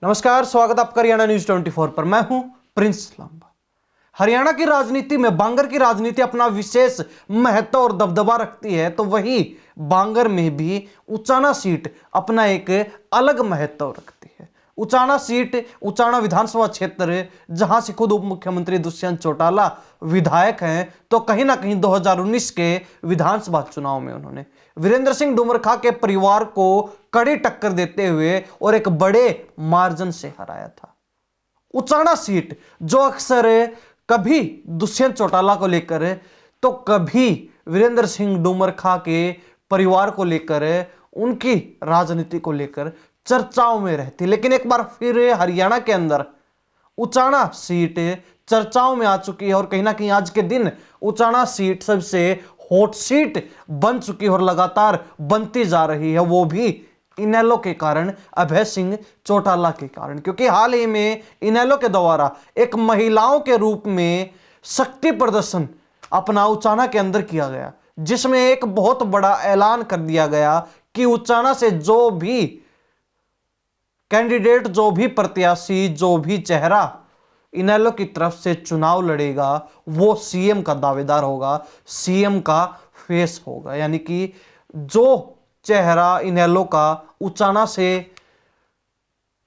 नमस्कार, स्वागत आपका हरियाणा न्यूज 24 पर। मैं हूं प्रिंस लांबा। हरियाणा की राजनीति में बांगर की राजनीति अपना विशेष महत्व और दबदबा रखती है, तो वही बांगर में भी उचाना सीट अपना एक अलग महत्व रखती है। उचाना सीट, उचाना विधानसभा क्षेत्र, जहां से खुद उप मुख्यमंत्री दुष्यंत चौटाला विधायक हैं, तो कहीं ना कहीं 2019 के विधानसभा चुनाव में उन्होंने वीरेंद्र सिंह डुमरखा के परिवार को कड़ी टक्कर देते हुए और एक बड़े मार्जिन से हराया था। उचाना सीट जो अक्सर कभी दुष्यंत चौटाला को लेकर तो कभी वीरेंद्र सिंह डुमरखा के परिवार को लेकर, उनकी राजनीति को लेकर चर्चाओं में रहती, लेकिन एक बार फिर हरियाणा के अंदर उचाना सीट चर्चाओं में आ चुकी है और कहीं ना कहीं आज के दिन उचाना सीट सबसे हॉट सीट बन चुकी है और लगातार बनती जा रही है, वो भी इनेलो के कारण, अभय सिंह चौटाला के कारण। क्योंकि हाल ही में इनेलो के द्वारा एक महिलाओं के रूप में शक्ति प्रदर्शन अपना उचाना के अंदर किया गया, जिसमें एक बहुत बड़ा ऐलान कर दिया गया कि उचाना से जो भी कैंडिडेट, जो भी प्रत्याशी, जो भी चेहरा इनेलो की तरफ से चुनाव लड़ेगा, वो सीएम का दावेदार होगा, सीएम का फेस होगा। यानी कि जो चेहरा इनेलो का उचाना से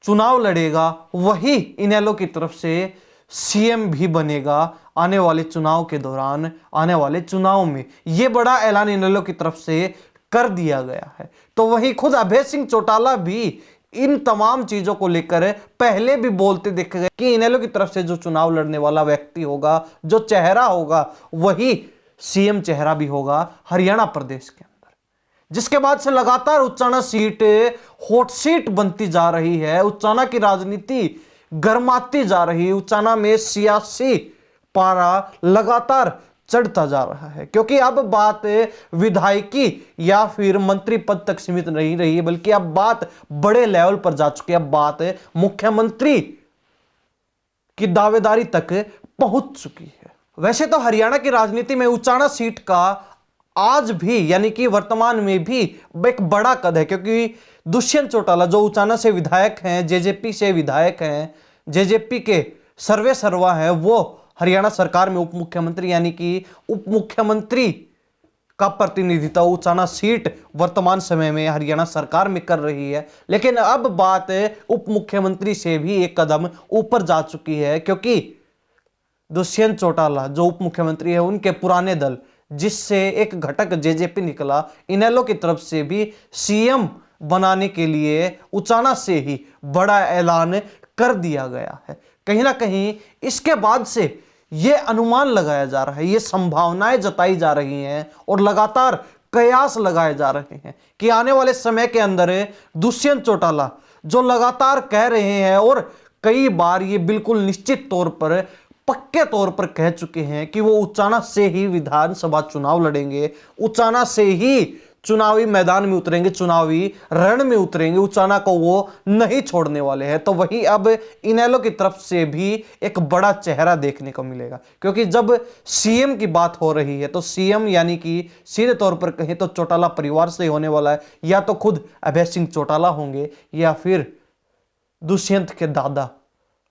चुनाव लड़ेगा, वही इनेलो की तरफ से सीएम भी बनेगा आने वाले चुनाव के दौरान, आने वाले चुनाव में। यह बड़ा ऐलान इनेलो की तरफ से कर दिया गया है। तो वही खुद अभय सिंह चौटाला भी इन तमाम चीजों को लेकर पहले भी बोलते देखे गए कि इनेलो की तरफ से जो चुनाव लड़ने वाला व्यक्ति होगा, जो चेहरा होगा, वही सीएम चेहरा भी होगा हरियाणा प्रदेश के अंदर। जिसके बाद से लगातार उचाना सीट हॉट सीट बनती जा रही है, उचाना की राजनीति गर्माती जा रही है, उचाना में सियासी पारा लगातार चढ़ता जा रहा है। क्योंकि अब बात विधायकी या फिर मंत्री पद तक सीमित नहीं रही है, बल्कि अब बात बड़े लेवल पर जा चुकी है। अब बात मुख्यमंत्री की दावेदारी तक पहुंच चुकी है। वैसे तो हरियाणा की राजनीति में उचाना सीट का आज भी, यानी कि वर्तमान में भी एक बड़ा कद है, क्योंकि दुष्यंत चौटाला जो उचाना से विधायक हैं, जेजेपी से विधायक हैं, जेजेपी के सर्वे सर्वा हैं, वो हरियाणा सरकार में उप मुख्यमंत्री, यानी कि उप मुख्यमंत्री का प्रतिनिधित्व उचाना सीट वर्तमान समय में हरियाणा सरकार में कर रही है। लेकिन अब बात उप मुख्यमंत्री से भी एक कदम ऊपर जा चुकी है, क्योंकि दुष्यंत चौटाला जो उप मुख्यमंत्री है, उनके पुराने दल, जिससे एक घटक जेजेपी निकला, इनेलो की तरफ से भी सीएम बनाने के लिए उचाना से ही बड़ा ऐलान कर दिया गया है। कहीं ना कहीं इसके बाद से यह अनुमान लगाया जा रहा है, ये संभावनाएं जताई जा रही हैं और लगातार कयास लगाए जा रहे हैं कि आने वाले समय के अंदर दुष्यंत चौटाला जो लगातार कह रहे हैं और कई बार ये बिल्कुल निश्चित तौर पर, पक्के तौर पर कह चुके हैं कि वो उचाना से ही विधानसभा चुनाव लड़ेंगे, उचाना से ही चुनावी मैदान में उतरेंगे, चुनावी रण में उतरेंगे, उचाना को वो नहीं छोड़ने वाले हैं। तो वही अब इनेलो की तरफ से भी एक बड़ा चेहरा देखने को मिलेगा, क्योंकि जब सीएम की बात हो रही है तो सीएम यानी कि सीधे तौर पर कहें तो चौटाला परिवार से होने वाला है। या तो खुद अभय सिंह चौटाला होंगे या फिर दुष्यंत के दादा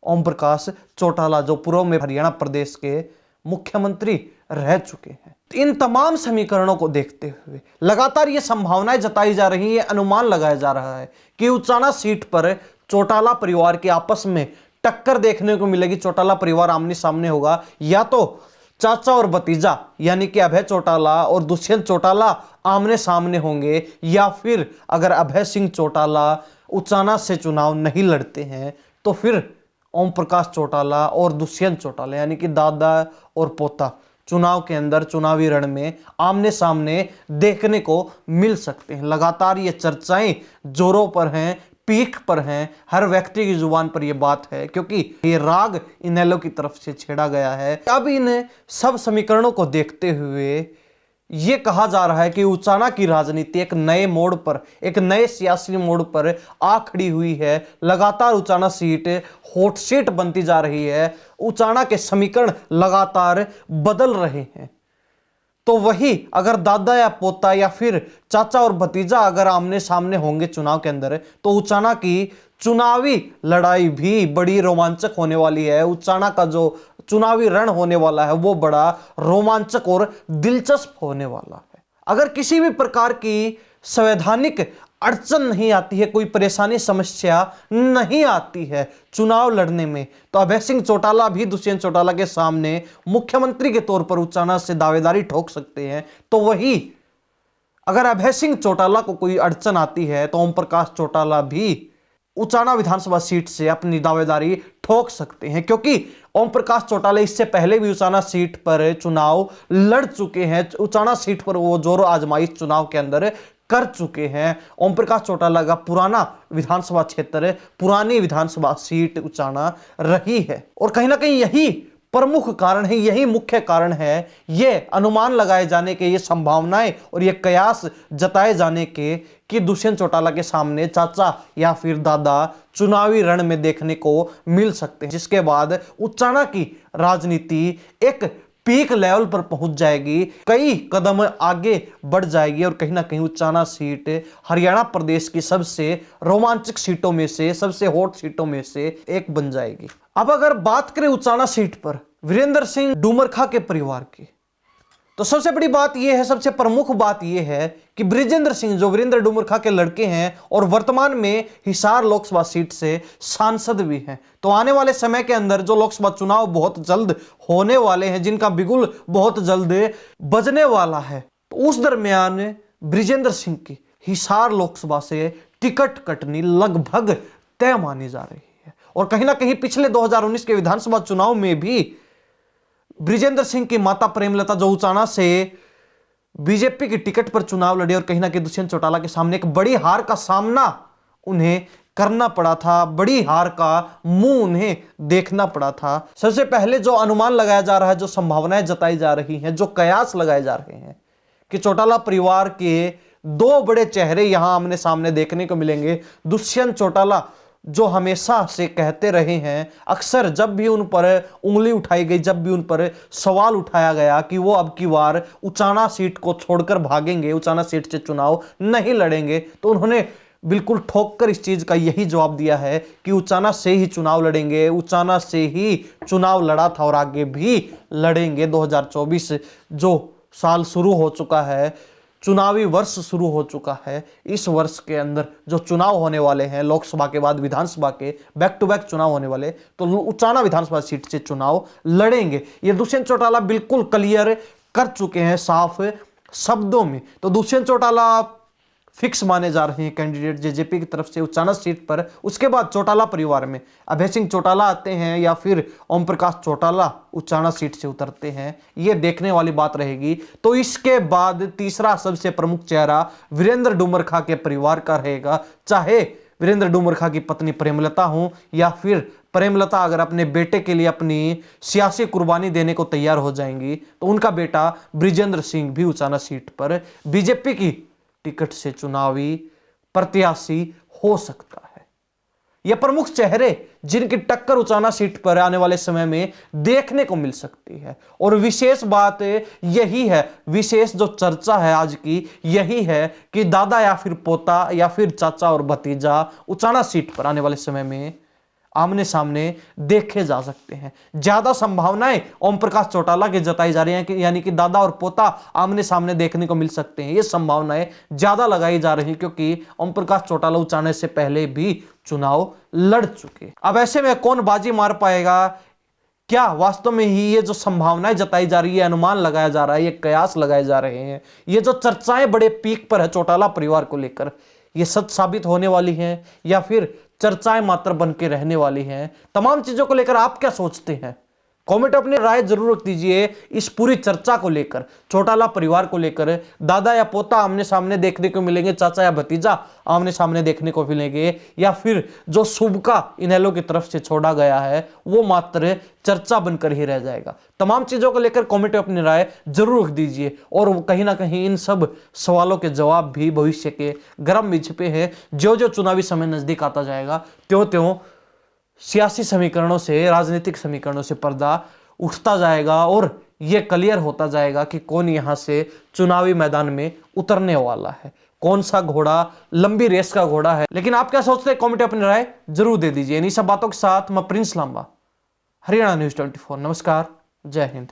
ओम प्रकाश चौटाला, जो पूर्व में हरियाणा प्रदेश के मुख्यमंत्री रह चुके हैं। इन तमाम समीकरणों को देखते हुए लगातार ये संभावनाएं जताई जा रही है, अनुमान लगाया जा रहा है कि उचाना सीट पर चौटाला परिवार के आपस में टक्कर देखने को मिलेगी। चौटाला परिवार आमने सामने होगा, या तो चाचा और भतीजा यानी कि अभय चौटाला और दुष्यंत चौटाला आमने सामने होंगे, या फिर अगर अभय सिंह चौटाला उचाना से चुनाव नहीं लड़ते हैं तो फिर ओम प्रकाश चौटाला और दुष्यंत चौटाला यानी कि दादा और पोता चुनाव के अंदर, चुनावी रण में आमने सामने देखने को मिल सकते हैं। लगातार ये चर्चाएं जोरों पर हैं, पीक पर हैं, हर व्यक्ति की जुबान पर यह बात है, क्योंकि ये राग इनेलो की तरफ से छेड़ा गया है। अब इन सब समीकरणों को देखते हुए ये कहा जा रहा है कि उचाना की राजनीति एक नए मोड़ पर, एक नए सियासी मोड़ पर आ खड़ी हुई है। लगातार उचाना सीट हॉट सीट बनती जा रही है, उचाना के समीकरण लगातार बदल रहे हैं। तो वही अगर दादा या पोता या फिर चाचा और भतीजा अगर आमने सामने होंगे चुनाव के अंदर, तो उचाना की चुनावी लड़ाई भी बड़ी रोमांचक होने वाली है। उचाना का जो चुनावी रण होने वाला है वो बड़ा रोमांचक और दिलचस्प होने वाला है। अगर किसी भी प्रकार की संवैधानिक अड़चन नहीं आती है, कोई परेशानी समस्या नहीं आती है चुनाव लड़ने में, तो अभय सिंह चौटाला भी दुष्यंत चौटाला के सामने मुख्यमंत्री के तौर पर उचाना से दावेदारी ठोक सकते हैं। तो वही अगर अभय सिंह चौटाला को कोई अड़चन आती है तो ओम प्रकाश चौटाला भी उचाना विधानसभा सीट से अपनी दावेदारी ठोक सकते हैं, क्योंकि ओम प्रकाश चौटाला इससे पहले भी उचाना सीट पर चुनाव लड़ चुके हैं। उचाना सीट पर वो जोर आजमाइश चुनाव के अंदर कर चुके हैं। ओम प्रकाश चौटाला का पुराना विधानसभा क्षेत्र, पुरानी विधानसभा सीट उचाना रही है। और कहीं ना कहीं यही प्रमुख कारण है, यही मुख्य कारण है, ये अनुमान लगाए जाने के, ये संभावनाएं और ये कयास जताए जाने के कि दुष्यंत चौटाला के सामने चाचा या फिर दादा चुनावी रण में देखने को मिल सकते हैं, जिसके बाद उचाना की राजनीति एक पीक लेवल पर पहुंच जाएगी, कई कदम आगे बढ़ जाएगी और कहीं ना कहीं उचाना सीट हरियाणा प्रदेश की सबसे रोमांचक सीटों में से, सबसे हॉट सीटों में से एक बन जाएगी। अब अगर बात करें उचाना सीट पर वीरेंद्र सिंह डूमरखा के परिवार की, तो सबसे बड़ी बात यह है, सबसे प्रमुख बात यह है कि बृजेंद्र सिंह जो वीरेंद्र डूमरखा के लड़के हैं और वर्तमान में हिसार लोकसभा सीट से सांसद भी हैं, तो आने वाले समय के अंदर जो लोकसभा चुनाव बहुत जल्द होने वाले हैं, जिनका बिगुल बहुत जल्द बजने वाला है, तो उस दरमियान बृजेंद्र सिंह की हिसार लोकसभा से टिकट कटनी लगभग तय मानी जा रही है। और कहीं ना कहीं पिछले 2019 के विधानसभा चुनाव में भी बृजेंद्र सिंह की माता प्रेमलता जो उचाना से बीजेपी की टिकट पर चुनाव लड़ी और कहीं ना कहीं दुष्यंत चौटाला के सामने एक बड़ी हार का सामना उन्हें करना पड़ा था, बड़ी हार का मुंह उन्हें देखना पड़ा था। सबसे पहले जो अनुमान लगाया जा रहा है, जो संभावनाएं जताई जा रही हैं, जो कयास लगाए जा रहे हैं कि चौटाला परिवार के दो बड़े चेहरे यहां आमने सामने देखने को मिलेंगे। दुष्यंत चौटाला जो हमेशा से कहते रहे हैं, अक्सर जब भी उन पर उंगली उठाई गई, जब भी उन पर सवाल उठाया गया कि वो अब की बार उचाना सीट को छोड़कर भागेंगे, उचाना सीट से चुनाव नहीं लड़ेंगे, तो उन्होंने बिल्कुल ठोक कर इस चीज का यही जवाब दिया है कि उचाना से ही चुनाव लड़ेंगे, उचाना से ही चुनाव लड़ा था और आगे भी लड़ेंगे। 2024 जो साल शुरू हो चुका है, चुनावी वर्ष शुरू हो चुका है, इस वर्ष के अंदर जो चुनाव होने वाले हैं, लोकसभा के बाद विधानसभा के बैक टू बैक चुनाव होने वाले, तो उचाना विधानसभा सीट से चुनाव लड़ेंगे। ये दुष्यंत चौटाला बिल्कुल क्लियर कर चुके हैं साफ शब्दों में। तो दुष्यंत चौटाला फिक्स माने जा रहे हैं कैंडिडेट जेजेपी की तरफ से उचाना सीट पर। उसके बाद चौटाला परिवार में अभय सिंह चौटाला आते हैं या फिर ओम प्रकाश चौटाला उचाना सीट से उतरते हैं, ये देखने वाली बात रहेगी। तो इसके बाद तीसरा सबसे प्रमुख चेहरा वीरेंद्र डूमरखा के परिवार का रहेगा, चाहे वीरेंद्र डूमरखा की पत्नी प्रेमलता हो या फिर प्रेमलता अगर अपने बेटे के लिए अपनी सियासी कुर्बानी देने को तैयार हो जाएंगी तो उनका बेटा बृजेंद्र सिंह भी उचाना सीट पर बीजेपी की टिकट से चुनावी प्रत्याशी हो सकता है। ये प्रमुख चेहरे जिनकी टक्कर उचाना सीट पर आने वाले समय में देखने को मिल सकती है। और विशेष बात यही है, विशेष जो चर्चा है आज की यही है कि दादा या फिर पोता या फिर चाचा और भतीजा उचाना सीट पर आने वाले समय में आमने सामने देखे जा सकते हैं। ज्यादा संभावनाएं ओम प्रकाश चौटाला की जताई जा रही हैं कि यानी कि दादा और पोता आमने सामने देखने को मिल सकते हैं। ये संभावनाएं ज्यादा लगाई जा रही क्योंकि ओम प्रकाश चौटाला उचाने से पहले भी चुनाव लड़ चुके। अब ऐसे में कौन बाजी मार पाएगा, क्या वास्तव में ही ये जो संभावनाएं जताई जा रही है, अनुमान लगाया जा रहा है, ये कयास लगाए जा रहे हैं, ये जो चर्चाएं बड़े पीक पर है चौटाला परिवार को लेकर, ये सच साबित होने वाली हैं या फिर चर्चाएं मात्र बन के रहने वाली हैं? तमाम चीजों को लेकर आप क्या सोचते हैं? कमेंट अपनी राय जरूर रख दीजिए इस पूरी चर्चा को लेकर, चौटाला परिवार को लेकर। दादा या पोता आमने सामने देखने को मिलेंगे, चाचा या भतीजा आमने सामने देखने को मिलेंगे, या फिर जो शुभका इनेलो की तरफ से छोड़ा गया है वो मात्र चर्चा बनकर ही रह जाएगा? तमाम चीजों को लेकर कमेंट में अपनी राय जरूर रख दीजिए। और कहीं ना कहीं इन सब सवालों के जवाब भी भविष्य के गर्म में छिपे हैं। जो जो चुनावी समय नजदीक आता जाएगा त्यों त्यों सियासी समीकरणों से, राजनीतिक समीकरणों से पर्दा उठता जाएगा और यह क्लियर होता जाएगा कि कौन यहां से चुनावी मैदान में उतरने वाला है, कौन सा घोड़ा लंबी रेस का घोड़ा है। लेकिन आप क्या सोचते हैं, कमेंट अपनी राय जरूर दे दीजिए। इन्हीं सब बातों के साथ मैं प्रिंस लांबा, हरियाणा न्यूज 24। नमस्कार, जय हिंद।